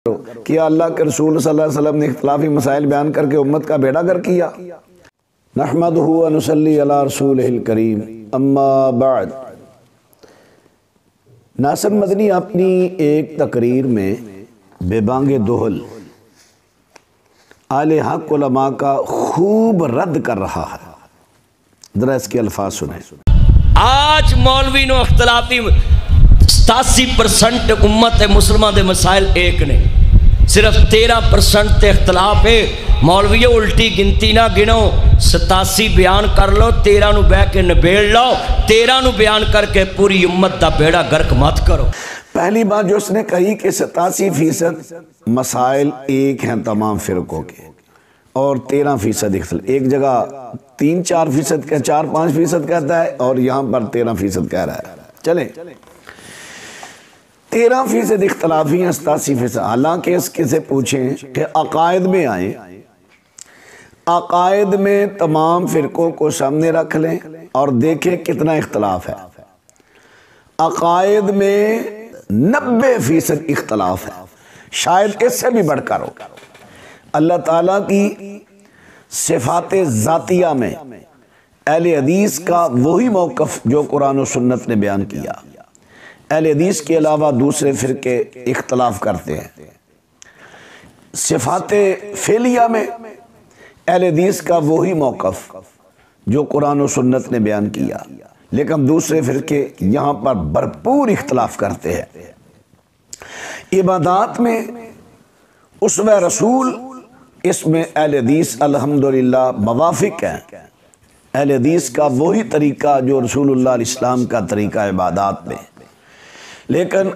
कि अल्लाह के रसूल सल्लल्लाहु अलैहि वसल्लम ने इख्तिलाफी मसाइल बयान करके उम्मत का बेड़ा गर्क किया। नहमदुहु व नुसल्ली अला रसूलिहिल करीम, अम्मा बाद। नासिर मदनी अपनी एक तकरीर में बेबांगे दोहल आले हक उलमा का खूब रद्द कर रहा है। जरा इसके अल्फाज सुने। आज मौलवी नो इख्तिलाफी 87% उम्मत मुसलमान के मसाइल एक ने, सिर्फ 13% इख्तलाफ है। मौलवी उल्टी गिनती ना गिनो, 87 बयान कर लो, 13 नू बह के निबेड़ लो, 13 नू बयान करके पूरी उम्मत का बेड़ा गर्क मत करो। पहली बात जो उसने कही कि 87% मसाइल एक हैं तमाम फिरकों के और 13% इख्तिलाफ। एक जगह 3-4% का 4-5% कहता है और यहाँ पर 13% कह रहा है। चले 13% इख्तलाफी हैं, 87%। हालांकि इसके से पूछें कि अकायद में आए, अकायद में तमाम फिरकों को सामने रख लें और देखें कितना इख्तलाफ है। अकायद में 90% इख्तलाफ है, शायद इससे भी बढ़कर हो। अल्लाह ताला की सिफाते ज़ातिया में अहले हदीस का वही मौक़िफ़ जो कुरान और सुन्नत ने बयान किया। अहले हदीस के अलावा दूसरे फ़िरके इख्तलाफ करते हैं। सिफाते फ़ेलिया में अहले हदीस का वही मौक़िफ़ जो कुरान और सुन्नत ने बयान किया, लेकिन दूसरे फ़िरके यहाँ पर भरपूर इख्तलाफ करते हैं। इबादात में उसवे रसूल, इसमें अहले हदीस अल्हम्दुलिल्लाह मवाफ़िक हैं। अहले हदीस का वही तरीका जो रसूलुल्लाह इस्लाम का तरीका इबादात में, लेकिन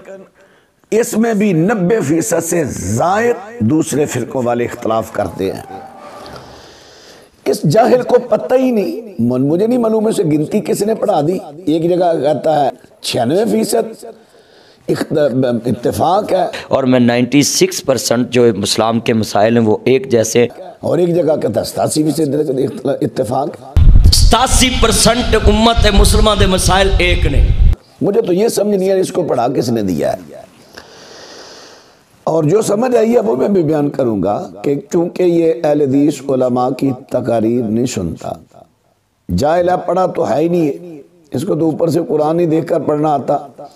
इसमें भी 90% से ज़ायद दूसरे फिरकों वाले इख्तलाफ करते हैं। इस जाहिल को पता ही नहीं, मुझे नहीं मालूम है गिनती किसने पढ़ा दी। एक जगह कहता है 96% इत्तेफाक है और मैं 96% जो इस्लाम के मसाइल हैं वो एक जैसे, और एक जगह कहता है 87% इत्तेफाक। 87% उम्मत मुसलमान के मसाइल एक ने। मुझे तो ये समझ नहीं है इसको पढ़ा किसने दिया है, और जो समझ आई है वो मैं भी बयान करूंगा कि क्योंकि ये अहले हदीस उलमा की तकारीर नहीं सुनता, जाहिला पढ़ा तो है ही नहीं है, इसको तो ऊपर से कुरान ही देखकर पढ़ना आता।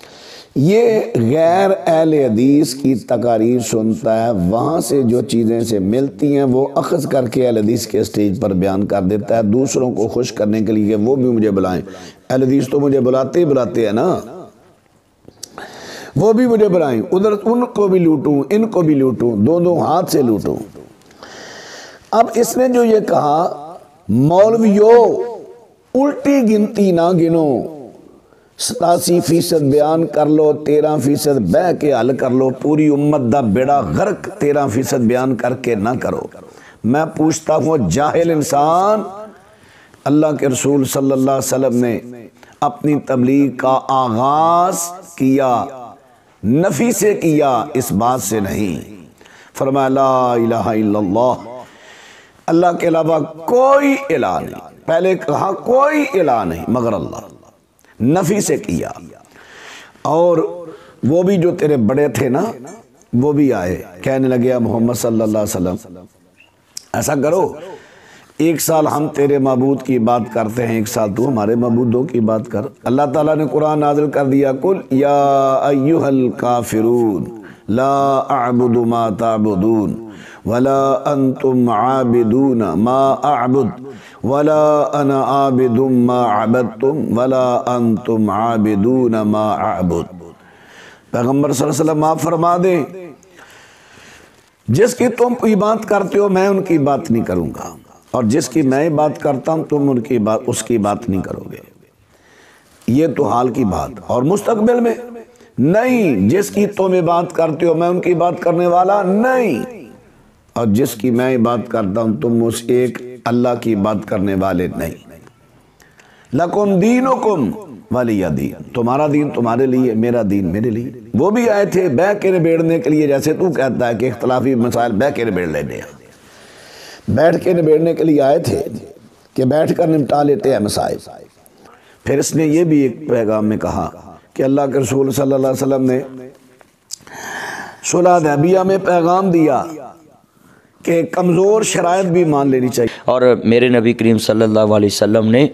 ये गैर अहले हदीस की तकारीर सुनता है, वहाँ से जो चीज़ें से मिलती हैं वो अख़ज़ करके अहले हदीस के स्टेज पर बयान कर देता है, दूसरों को खुश करने के लिए वो भी मुझे बुलाएं। अहले हदीस तो मुझे बुलाते ही बुलाते हैं ना, वो भी मुझे बुलाएं, उधर उनको भी लूटूं, इनको भी लूटूं, दोनों हाथ से लूटूं। अब इसने जो ये कहा, मौलवियों उल्टी गिनती ना गिनो, 87% बयान कर लो, 13% बह के हल कर लो, पूरी उम्मत दा बेड़ा गर्क 13% बयान करके ना करो। मैं पूछता हूँ जाहिल इंसान, अल्लाह के रसूल सल्लल्लाहु अलैहि वसल्लम ने अपनी तबलीग का आगाज़ किया, नफ़ी से किया, इस बात से नहीं। फरमाया ला इलाहा इल्लल्लाह, अल्लाह के अलावा कोई इलाह नहीं। पहले कहा कोई इलाह नहीं मगर अल्लाह, नफ़ी से किया। और वो भी जो तेरे बड़े थे ना, वो भी आए, कहने लगे मोहम्मद सल्लल्लाहु अलैहि वसल्लम ऐसा करो, एक साल हम तेरे माबूद की बात करते हैं, एक साल तू हमारे माबूदों की बात कर। अल्लाह ताला ने कुरान नाज़िल कर दिया, कुल या अय्युहल काफिरून ला अअबुदु मा ताबुदून वला अंतुम आबिदून मा अअबुद वला अना आबिदुम मा अबदतुम वला अंतुम आबिदून मा अअबुद। पैगम्बर सल्लल्लाहु अलैहि वसल्लम आप फरमा दें, जिसकी तुम इबादत करते हो मैं उनकी बात नहीं करूँगा, और जिसकी मैं बात करता हूँ तुम उनकी बात उसकी बात नहीं करोगे। ये तो हाल की बात। और मुस्तकबिल में नहीं, जिसकी तुम इबादत करते हो मैं उनकी बात करने वाला नहीं, और जिसकी मैं बात करता हूँ तुम उस एक अल्लाह की बात करने वाले नहीं। लकुम दीनुकुम वलिया दीन, तुम्हारा दीन तुम्हारे लिए, मेरा दीन मेरे लिए। वो भी आए थे बह के निबेड़ने के लिए, जैसे तू कहता है कि इख्तलाफी मसाइल बह के निबेड़ लेने, बैठ के निबेड़ने के लिए आए थे कि बैठ कर निपटा लेते हैं मसाइल। फिर इसने ये भी एक पैगाम में कहा कि अल्लाह के रसूल सल्लल्लाहु अलैहि वसल्लम ने सुलह हुदैबिया में पैगाम दिया कि कमज़ोर शराइत भी मान लेनी चाहिए। और मेरे नबी करीम सल्लल्लाहु अलैहि वसल्लम ने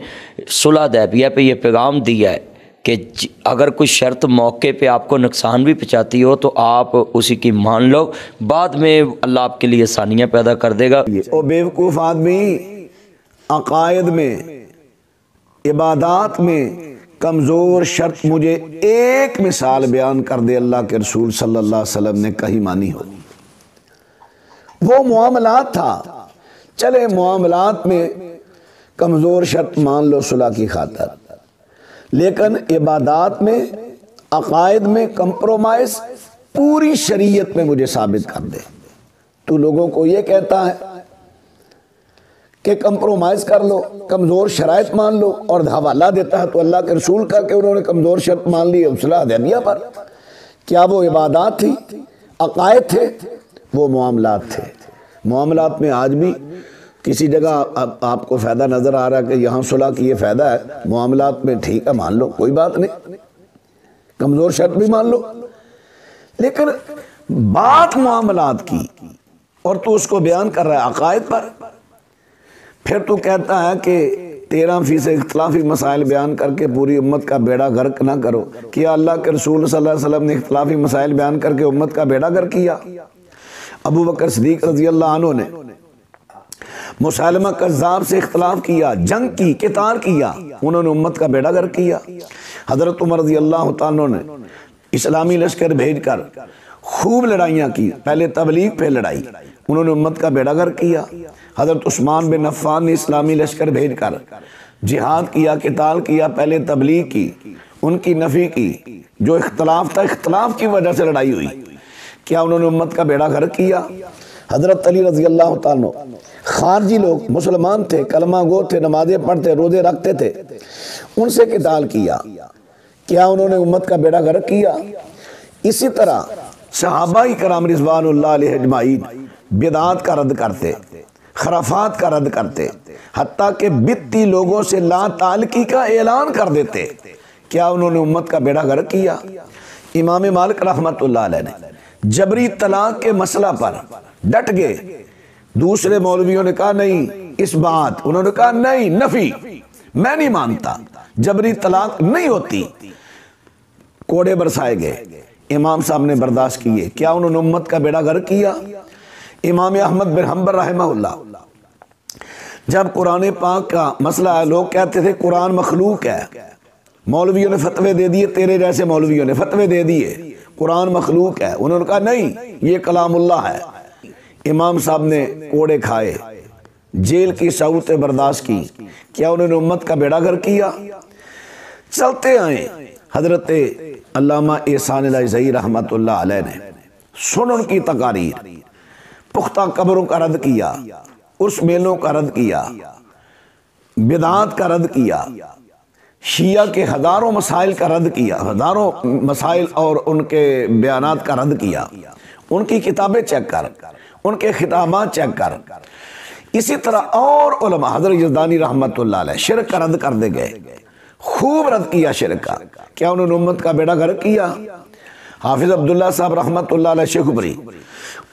सुलह हुदैबिया पे ये पैगाम दिया है कि अगर कोई शर्त मौके पे आपको नुकसान भी पहुँचाती हो तो आप उसी की मान लो, बाद में अल्लाह आपके लिए आसानियाँ पैदा कर देगा। ओ बेवकूफ़ आदमी, अकायद में, इबादात में कमज़ोर शर्त मुझे एक मिसाल बयान कर दे अल्लाह के रसूल सल्लल्लाहु अलैहि वसल्लम ने कहीं मानी हो। वो मुआमलात था, चले मुआमलात में कमज़ोर शर्त मान लो सुलह की खातर, लेकिन इबादात में, अकायद में कंप्रोमाइज़ पूरी शरीयत में मुझे साबित कर दे। तू लोगों को ये कहता है कि कंप्रोमाइज़ कर लो, कमज़ोर शराइत मान लो, और हवाला देता है तो अल्लाह के रसूल का कि उन्होंने कमज़ोर शर्त मान ली सुलह हुदैबिया पर। क्या वो इबादात थी, अकायद थे? वो मामलात थे। मामलात में आज भी किसी जगह आपको फ़ायदा नज़र आ रहा है कि यहाँ सुलह की ये फ़ायदा है, मामलात में ठीक है मान लो, कोई बात नहीं, कमज़ोर शर्त भी मान लो, लेकिन बात मामलात की और तू उसको बयान कर रहा है अकायद पर। फिर तू कहता है कि 13% इख्तलाफी मसाइल बयान करके पूरी उम्मत का बेड़ा गर्क ना करो। क्या अल्लाह के रसूल सल्लल्लाहु अलैहि वसल्लम ने इख्तलाफी मसाइल बयान करके उम्मत का बेड़ा गर्क किया? अबू बकर सिद्दीक़ रज़ी अल्लाह अन्हु ने मुसैलमा कज़्ज़ाब से इख्तलाफ किया, जंग की, क़िताल किया, उन्होंने उम्मत का बेड़ा गर्क किया। हज़रत उमर रज़ी अल्लाह तआला ने इस्लामी लश्कर भेजकर खूब लड़ाइयाँ की, पहले तबलीग पे लड़ाई, उन्होंने उम्मत का बेड़ा गर्क किया। हज़रत उस्मान बिन अफ़्फ़ान ने इस्लामी लश्कर भेजकर जिहाद किया, क़िताल किया, पहले तबलीग की, उनकी नफ़ी की, जो इख्तलाफ था इख्तलाफ की वजह से लड़ाई हुई, क्या उन्होंने उम्मत का बेड़ा गर्क किया? हज़रत अली रज़ी अल्लाह तआला खारजी लोग मुसलमान थे, कलमा गो थे, नमाज़ें पढ़ते, रोज़े रखते थे, उनसे क़िताल किया, क्या उन्होंने उम्मत का बेड़ा गर्क किया? इसी तरह सहाबाए किराम रिज़वानुल्लाह अलैहिम अजमाईन बिदात का रद्द करते, खराफात का रद्द करते, हत्ता के बित्ती लोगों से ला ताल्की का ऐलान कर देते, क्या उन्होंने उम्मत का बेड़ा गर्क किया? इमाम मालिक रहमतुल्लाह अलैह ने जबरी तलाक के मसला पर डट गए। दूसरे मौलवियों ने कहा नहीं इस बात, उन्होंने कहा नहीं, नफी, मैं नहीं मानता, जबरी तलाक नहीं होती। कोड़े बरसाए गए, इमाम साहब ने बर्दाश्त किए, क्या उन्होंने उम्मत का बेड़ा गर्क किया? इमाम अहमद बिन हंबल रहमहुल्लाह जब कुरान पाक का मसला है, लोग कहते थे कुरान मखलूक है, मौलवियों ने फतवे दे दिए, तेरे जैसे मौलवियों ने फतवे दे दिए कुरान मखलूक है, उन्होंने कहा नहीं ये कलामुल्लाह है। इमाम साहब ने कोड़े खाए, जेल की सऊतें बर्दाश्त की, क्या उन्होंने उम्मत का बेड़ा गर्क किया? चलते आए, हजरत अल्लामा एहसान इलाही रहमतुल्लाह अलैह ने सुन उनकी तकारीर, पुख्ता कब्रों का रद्द किया, उर्स मेलों का रद्द किया, बिदात का रद्द किया, शिया के हज़ारों मसाइल का रद्द किया, हज़ारों मसाइल और उनके बयानात का रद्द किया। उनकी किताबें चेक कर, उनके खिताबात चेक कर। इसी तरह और उलमा, हज़रत यज़दानी रहमतुल्लाह अलैह शिरक का रद्द कर दे गए, खूब रद्द किया शिरक का, क्या उन्होंने उम्मत का बेड़ा गर्क किया? हाफिज़ अब्दुल्ला साहब रहमतुल्लाह अलैह शेखुपुरी,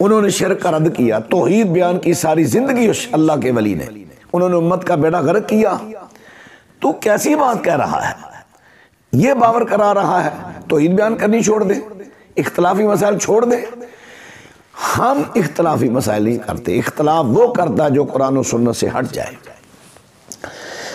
उन्होंने शिरक का रद्द किया, तौहीद बयान की सारी जिंदगी उस अल्लाह के वली ने, उन्होंने उम्मत का बेड़ा गर्क किया। तू कैसी बात कह रहा है? ये बावर करा रहा है तौहीद बयान करनी छोड़ दे, इख्तलाफी मसाइल छोड़ दे। हम इख्तलाफी मसाइल नहीं करते, इख्तलाफ वो करता है जो कुरान और सुन्नत से हट जाए।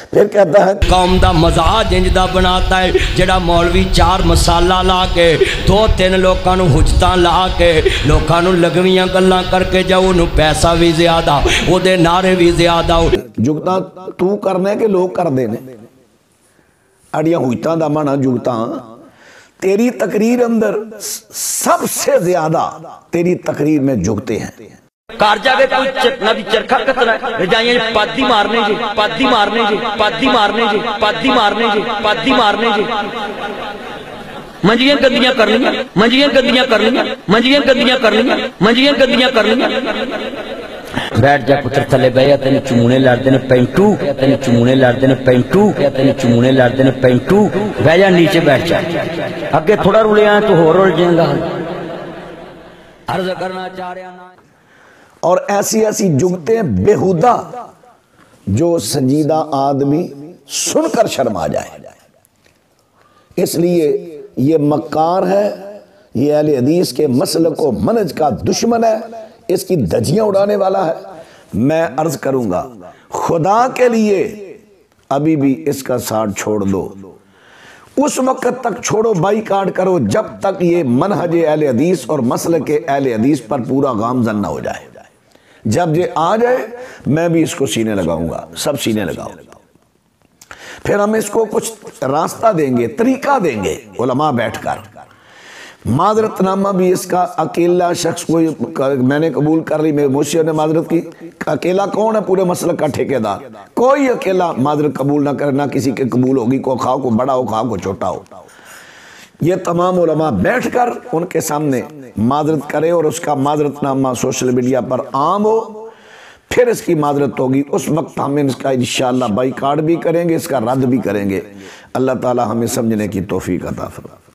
फिर कहता है कौम का मजाज इंज दा बनाता है जेड़ा मौलवी चार मसाला ला के 2-3 लोगों को हुजतां ला के लोगों को लगवियां गल्लां करके जाओ, पैसा भी ज्यादा, ओदे नारे भी ज्यादा। जुगतां तू करना है कि लोग कर देने? अड़ियां हुजतां दा माना जुगतां, तेरी तकरीर अंदर सबसे ज्यादा तेरी तकरीर में जुगते हैं। कार जावे कोई चटना भी चरखा कतना रजाइयां पादी मारने जी, पादी मारने जी, पादी मारने जी, पादी मारने जी, पादी मारने जी, मंजियां गंदियां करनियां, मंजियां गंदियां करनियां, मंजियां गंदियां करनियां, मंजियां गंदियां करनियां। बैठ जा पुत्र थले बह, तेन चूने लड़ते ने पेंटू, तेन चूने लड़ते ने पेंटू, तेन चूने लड़ते ने पेंटू। बह जा नीचे बैठ जा, अगे थोड़ा रुलिया तो होर रुल जाएगा। अर्ज करना चाह रहा ना। और ऐसी ऐसी जुगतें बेहुदा जो संजीदा आदमी सुनकर शर्मा जाए। इसलिए ये मक्कार है, ये अहले हदीस के मसलक व मनहज का दुश्मन है, इसकी धज्जियां उड़ाने वाला है। मैं अर्ज करूंगा खुदा के लिए अभी भी इसका साथ छोड़ दो, उस वक्त तक छोड़ो, बाईकाट करो जब तक ये मनहज अहले हदीस और मसलक के अहले हदीस पर पूरा गामजन ना हो जाए। जब ये आ जाए मैं भी इसको सीने लगाऊंगा, सब सीने लगाओ। फिर हम इसको कुछ रास्ता देंगे, तरीका देंगे उलमा बैठकर। माजरतनामा भी इसका अकेला शख्स कोई मैंने कबूल कर ली, मेरे मुर्शिद ने माजरत की। अकेला कौन है पूरे मसलक का ठेकेदार? कोई अकेला माजरत कबूल ना करे, ना किसी के कबूल होगी, को खाओ को बड़ा हो, खाओ को छोटा हो। ये तमाम उलमा बैठकर उनके सामने माजरत करे और उसका माजरतनामा सोशल मीडिया पर आम हो, फिर इसकी माजरत होगी। उस वक्त हम इसका इंशाअल्लाह बाईकाट भी करेंगे, इसका रद्द भी करेंगे। अल्लाह ताला हमें समझने की तौफीक अता फरमाए।